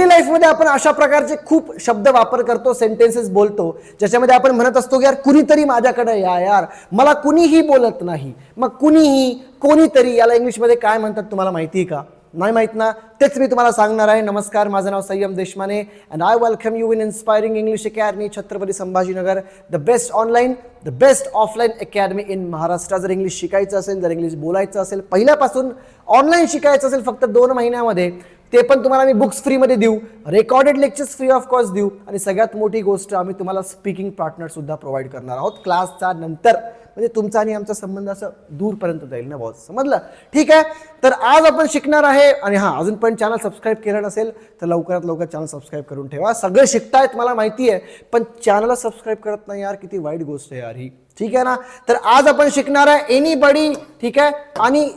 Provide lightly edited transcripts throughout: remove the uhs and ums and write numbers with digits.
Daily लाईफमध्ये आपण अशा प्रकारचे खूप शब्द वापर करतो, सेंटेन्सेस बोलतो, ज्याच्यामध्ये आपण म्हणत असतो की यार कुणीतरी माझ्याकडे या, यार मला कुणीही बोलत नाही. मग कुणीही, कोणीतरी याला इंग्लिशमध्ये काय म्हणतात तुम्हाला माहिती आहे का? नाही माहित ना? तेच मी तुम्हाला सांगणार आहे. नमस्कार, माझं नाव संयम Deshmane and I welcome you in inspiring English academy, Chhatrapati Sambhajinagar, the best online, the best offline academy in Maharashtra. जर इंग्लिश शिकायचं असेल, जर इंग्लिश बोलायचं असेल, पहिल्यापासून ऑनलाईन शिकायचं असेल फक्त 2 महिन्यामध्ये, ते पण तुम्हाला मी बुक्स फ्रीमध्ये देऊ, recorded lectures free of cost देऊ, आणि सगळ्यात मोठी गोष्ट आम्ही तुम्हाला स्पीकिंग पार्टनर सुद्धा प्रोव्हाइड करणार आहोत क्लासच्या नंतर. म्हणजे तुमचा आणि आमचा संबंध असं दूरपर्यंत जाईल ना बॉस, समजलं? ठीक आहे. तर आज आपण शिकणार आहे, आणि हां, अजून पण चॅनल सबस्क्राईब केलं नसेल तर लवकरात लवकर चॅनल सबस्क्राईब करून ठेवा. सगळे शिकतायत मला माहिती आहे, पण चॅनलला सबस्क्राईब करत नाही यार, किती वाईट गोष्ट आहे यार ही. ठीक आहे ना? तर आज आपण शिकणार आहे एनीबडी, ठीक आहे, आणि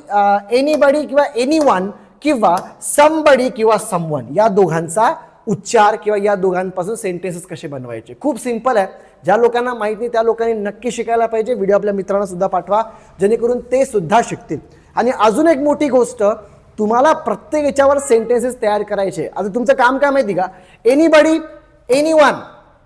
एनीबडी किंवा एनीवन किंवा समबडी किंवा समवन या दोघांचा उच्चार किंवा या दोघांपासून सेंटेन्सेस कसे बनवायचे. खूप सिंपल आहे. ज्या लोकांना माहित नाही त्या लोकांनी नक्की शिकायला पाहिजे. व्हिडिओ आपल्या मित्रांना सुद्धा पाठवा, जेणेकरून ते सुद्धा शिकतील. आणि अजून एक मोठी गोष्ट, तुम्हाला प्रत्येक याच्यावर सेंटेन्सेस तयार करायचे. आता तुमचं काम काय माहिती का? एनीबडी, एनीवन,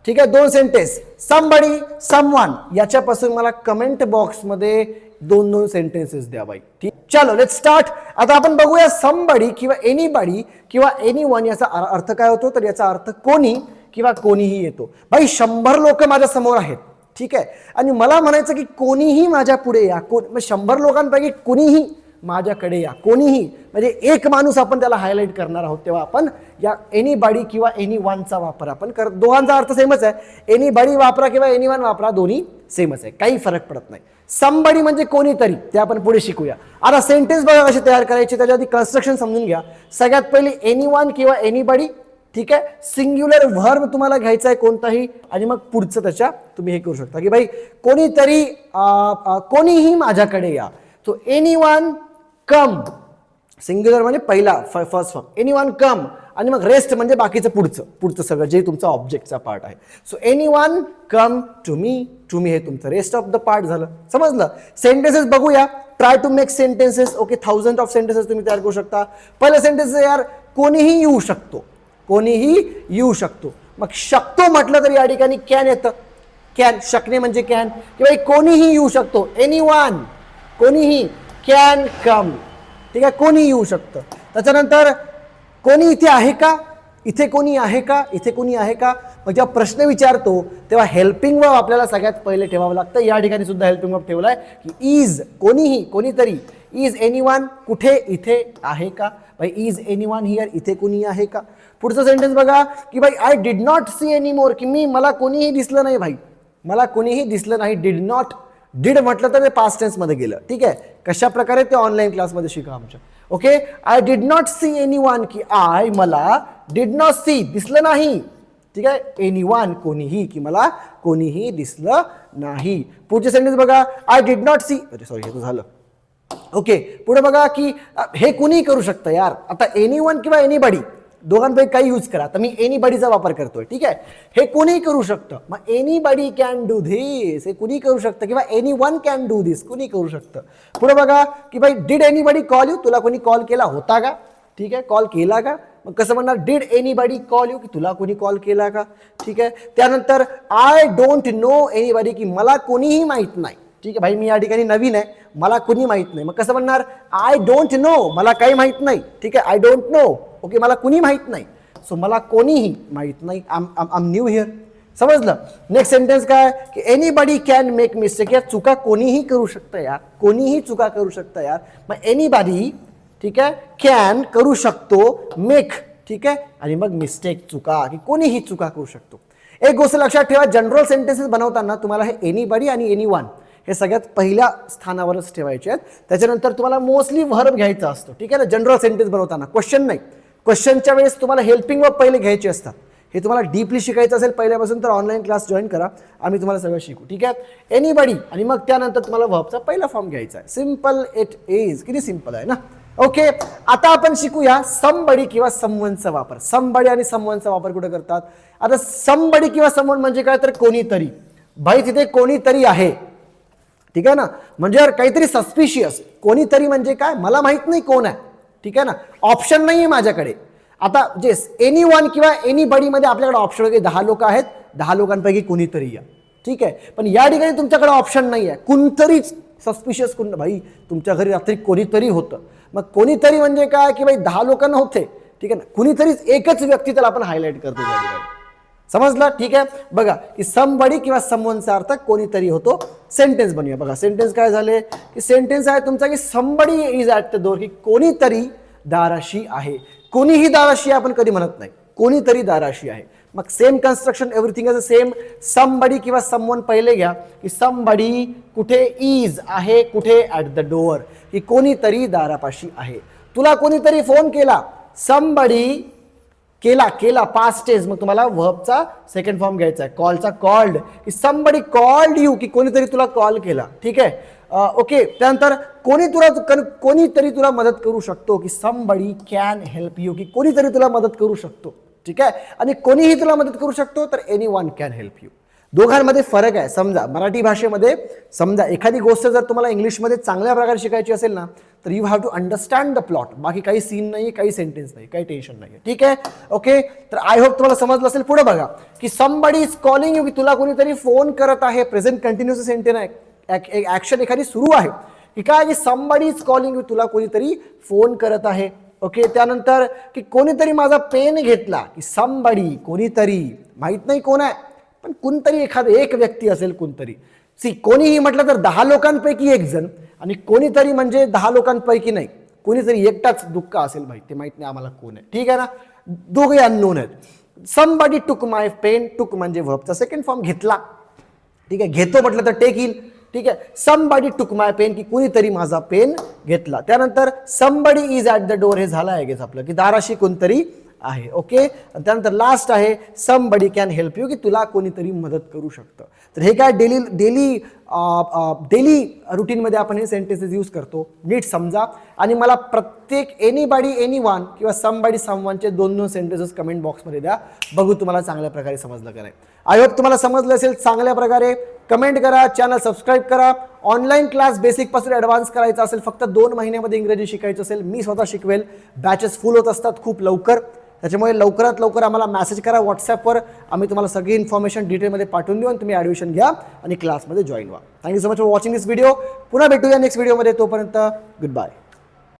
ठीक आहे, 2 सेंटेन्स, समबडी, समवन, याच्यापासून मला कमेंट बॉक्समध्ये 2-2 सेंटेन्सेस द्या बाई. ठीक, चलो लेट्स स्टार्ट. आता आपण बघूया समबडी किंवा एनीबडी किंवा एनीवन याचा अर्थ काय होतो. तर याचा अर्थ कोणी किंवा कोणीही येतो. भाई 100 लोक माझ्या समोर आहेत, ठीक आहे, आणि मला म्हणायचं की कोणीही माझ्या पुढे या. 100 लोकांपैकी कोणीही माझ्याकडे या, कोणीही म्हणजे एक माणूस आपण त्याला हायलाइट करणार आहोत. तेव्हा आपण या एनीबडी किंवा एनीवनचा वापर आपण करत. दोघांचा अर्थ सेमच आहे. एनीबडी वापरा किंवा एनीवन वापरा, दोन्ही सेमच आहे, काही फरक पडत नाही. समबडी म्हणजे कोणीतरी, ते आपण पुढे शिकूया. आता सेंटेन्स बघा कसे तयार करायचे, त्याच्या आधी कन्स्ट्रक्शन समजून घ्या. सगळ्यात पहिले एनीवन किंवा एनीबडी, ठीक आहे, सिंग्युलर व्हर्ब तुम्हाला घ्यायचा आहे कोणताही, आणि मग पुढचं त्याच्या तुम्ही हे करू शकता की भाई कोणीतरी, कोणीही माझ्याकडे या. तो एनीवन कम, सिंग्युलर म्हणजे पहिला फर्स्ट फॉर्म, एनीवन कम, आणि मग रेस्ट म्हणजे बाकीचं पुढचं सगळं जे तुमचा ऑब्जेक्टचा पार्ट आहे. So anyone come to me, to me हे तुमचं रेस्ट ऑफ द पार्ट झालं. समजलं? सेंटेन्सेस बघूया. Try to make sentences. Okay, 1000 of sentences तुम्ही तयार करू शकता. पहिलं सेंटेन्स यार, कोणीही येऊ शकतो, कोणीही येऊ शकतो. मग शकतो म्हटलं तर या ठिकाणी कॅन येतं. कॅन, शकणे म्हणजे कॅन, किंवा कोणीही येऊ शकतो. एनीवन, कोणीही, कॅन कम, ठीक आहे, कोणी येऊ शकतं. त्याच्यानंतर कोणी इथे आहे का, इथे कोणी आहे का, इथे कोणी आहे का. मग जेव्हा प्रश्न विचारतो तेव्हा हेल्पिंग वर्ब आपल्याला सगळ्यात पहिले ठेवावं लागतं. या ठिकाणी सुद्धा हेल्पिंग वर्ब ठेवलाय की इज, कोणीही, कोणीतरी. इज एनीवन, कुठे, इथे आहे का. भाई इज एनीवन हियर, इथे कोणी आहे का. पुढचं सेंटेन्स बघा की भाई I did not see any more, की मला कोणीही दिसलं नाही. भाई मला कोणीही दिसलं नाही. डिड नॉट, डिड म्हटलं तर ते पास्ट टेन्स मध्ये गेलं. ठीक आहे, कशा प्रकारे ते ऑनलाईन क्लासमध्ये शिका आमच्या. Okay, I did not see anyone, की आय, मला, डिड नॉट सी, दिसलं नाही. ठीक आहे, एनीवन, कोणीही, की मला कोणीही दिसलं नाही. पुढचे सेंटेन्स बघा, आय डिड नॉट सी, अरे सॉरी हे तर झालं. ओके, पुढे बघा की हे कुणीही करू शकतं यार. आता एनीवन किंवा एनीबडी दोघांपैकी काही यूज करा. तर मी एनीबडीचा वापर करतोय. ठीक आहे, हे कुणीही करू शकतं. मग एनीबडी कॅन डू धिस, हे कुणी करू शकतं, किंवा एनीवन कॅन डू धिस, कुणी करू शकतं. पुढे बघा की भाई डिड एनीबडी कॉल यू, तुला कोणी कॉल केला होता का. ठीक आहे, कॉल केला का. मग कसं म्हणणार, डिड एनीबडी कॉल यू, की तुला कोणी कॉल केला का. ठीक आहे, त्यानंतर आय डोंट नो एनीबडी, की मला कोणीही माहित नाही. ठीक आहे भाई, मी या ठिकाणी नवीन आहे, मला कोणी माहित नाही. मग कसं म्हणणार, आय डोंट नो, मला काही माहित नाही. ठीक आहे, आय डोंट नो, ओके, मला कुणी माहित नाही. सो मला कोणीही माहित नाही, आम न्यू हिअर. समजलं? नेक्स्ट सेंटेन्स काय की एनीबडी कॅन मेक मिस्टेक, या चुका कोणीही करू शकतं यार, कोणीही चुका करू शकतं यार. मग एनीबडी, ठीक आहे, कॅन करू शकतो, मेक, ठीक आहे, आणि मग मिस्टेक, चुका, की कोणीही चुका करू शकतो. एक गोष्ट लक्षात ठेवा, जनरल सेंटेन्सेस बनवताना तुम्हाला हे एनीबडी आणि एनीवन हे सगळ्यात पहिल्या स्थानावरच ठेवायचे आहेत. त्याच्यानंतर तुम्हाला मोस्टली व्हर्ब घ्यायचा असतो. ठीक आहे ना, जनरल सेंटेन्स बनवताना. क्वेश्चन नाही, क्वेश्चनच्या वेळेस तुम्हाला हेल्पिंग वर्ब पहिले घ्यायचे असतात. हे तुम्हाला डीपली शिकायचं असेल पहिल्यापासून तर ऑनलाईन क्लास जॉईन करा, आम्ही तुम्हाला सगळं शिकू. ठीक आहे, एनीबडी, आणि मग त्यानंतर तुम्हाला व्हर्बचा पहिला फॉर्म घ्यायचा आहे. सिम्पल इट इज, किती सिम्पल आहे ना. ओके, आता आपण शिकूया समबडी किंवा समवनचा वापर. समबडी आणि समवनचा वापर कुठे करतात. आता समबडी किंवा समवन म्हणजे काय, तर कोणीतरी. भाई तिथे कोणीतरी आहे. ठीक आहे ना, म्हणजे यार काहीतरी सस्पिशियस. कोणीतरी म्हणजे काय, मला माहित नाही कोण आहे. ठीक आहे ना, ऑप्शन नाही आहे माझ्याकडे. आता जे एनीवन किंवा एनीबडी मध्ये आपल्याकडे ऑप्शन वगैरे 10 लोक आहेत, 10 लोकांपैकी कोणीतरी या. ठीक आहे, पण या ठिकाणी तुमच्याकडे ऑप्शन नाही आहे, कोणतरीच सस्पिशियस कोण. भाई तुमच्या घरी रात्री कोणीतरी होतं, मग कोणीतरी म्हणजे काय की भाई 10 लोक नव्हते. ठीक आहे ना, कुणीतरीच एकच व्यक्ती त्याला आपण हायलाइट करतो या ठिकाणी. समजलं? ठीक आहे, बघा की समबडी किंवा समवनचा अर्थ कोणीतरी होतो. सेंटेन्स बनवूया. बघा सेंटेन्स काय झाले की सेंटेन्स आहे तुमचा की somebody is at the door, की कोणीतरी दाराशी आहे. कोणीही दाराशी आपण कधी म्हणत नाही, कोणीतरी दाराशी आहे. मग same construction, everything is the same. Somebody किंवा समवन पहिले घ्या की समबडी कुठे इज आहे, कुठे ॲट द डोअर, की कोणीतरी दारापाशी आहे. तुला कोणीतरी फोन केला, समबडी केला, केला पास्ट टेन्स, मग तुम्हाला व्हर्बचा सेकंड फॉर्म घ्यायचा आहे. कॉलचा कॉल्ड, की समबडी कॉल्ड यू, की कोणीतरी तुला कॉल केला. ठीक आहे, ओके. त्यानंतर कोणीतरी तुला मदत करू शकतो, की समबडी कॅन हेल्प यू, की कोणीतरी तुला मदत करू शकतो. ठीक आहे, आणि कोणीही तुला मदत करू शकतो तर एनीवन कॅन हेल्प यू. दोघांमध्ये फरक आहे. समजा मराठी भाषेमध्ये समजा एखादी गोष्ट जर तुम्हाला इंग्लिशमध्ये चांगल्या प्रकारे शिकायची असेल ना, तर you have to understand the plot. बाकी काही सीन नाही, काही सेंटेन्स नाही, काही टेन्शन नाही. ठीक आहे, ओके. तर आय होप तुम्हाला समजलं असेल. पुढे बघा की समबडी इज कॉलिंग यू, की तुला कोणीतरी फोन करत आहे. प्रेझेंट कंटिन्यूअस सेंटेन्स आहे, ऍक्शन एखादी सुरू आहे, की काय की समबडी इज कॉलिंग यू, तुला कोणीतरी फोन करत आहे. ओके. त्यानंतर की कोणीतरी माझा पेन घेतला, की समबडी कोणीतरी, माहित नाही कोण आहे पण कोणतरी एक व्यक्ती असेल कोणतरी. सी कोणीही म्हटलं तर 10 लोकांपैकी एक जण, आणि कोणीतरी म्हणजे 10 लोकांपैकी नाही, कोणीतरी एकटाच दुःख असेल. भाई ते माहित नाही आम्हाला कोण आहे. ठीक आहे ना, दोघे अननोन आहेत. समबडी टुक माय पेन, टुक म्हणजे व्हर्बचा सेकंड फॉर्म घेतला. ठीक आहे, घेतो म्हटलं तर टेक येईल. ठीक आहे, समबडी टुक माय पेन, की कुणीतरी माझा पेन घेतला. त्यानंतर somebody is at the door, हे झालं आहे आपलं की दाराशी कोणतरी आहे. ओके. त्यानंतर लास्ट आहे समबडी कॅन हेल्प यू, की तुला कोणीतरी मदत करू शकतं. तर हे काय डेली रुटीनमध्ये आपण हे सेंटेन्सेस यूज करतो. नीट समजा आणि मला प्रत्येक एनीबडी एनीवन किंवा समबडी समवनचे 2-2 सेंटेन्सेस कमेंट बॉक्समध्ये द्या. बघू तुम्हाला चांगल्या प्रकारे समजलं का नाही. आय होप तुम्हाला समजलं असेल चांगल्या प्रकारे. कमेंट करा, चॅनल सबस्क्राईब करा. ऑनलाईन क्लास बेसिकपासून ॲडव्हान्स करायचा असेल, फक्त 2 महिन्यामध्ये इंग्रजी शिकायचं असेल, मी स्वतः शिकवेल. बॅचेस फुल होत असतात खूप लवकर, त्याच्यामुळे लवकरात लवकर आम्हाला मेसेज करा व्हॉट्सॲपवर. आम्ही तुम्हाला सगळी इन्फॉर्मेशन डिटेलमध्ये पाठवून देऊ आणि तुम्ही ॲडमिशन घ्या आणि क्लासमध्ये जॉईन व्हा. Thank you so much for watching this video. पुन्हा भेटूया नेक्स्ट व्हिडिओमध्ये. तोपर्यंत गुड बाय.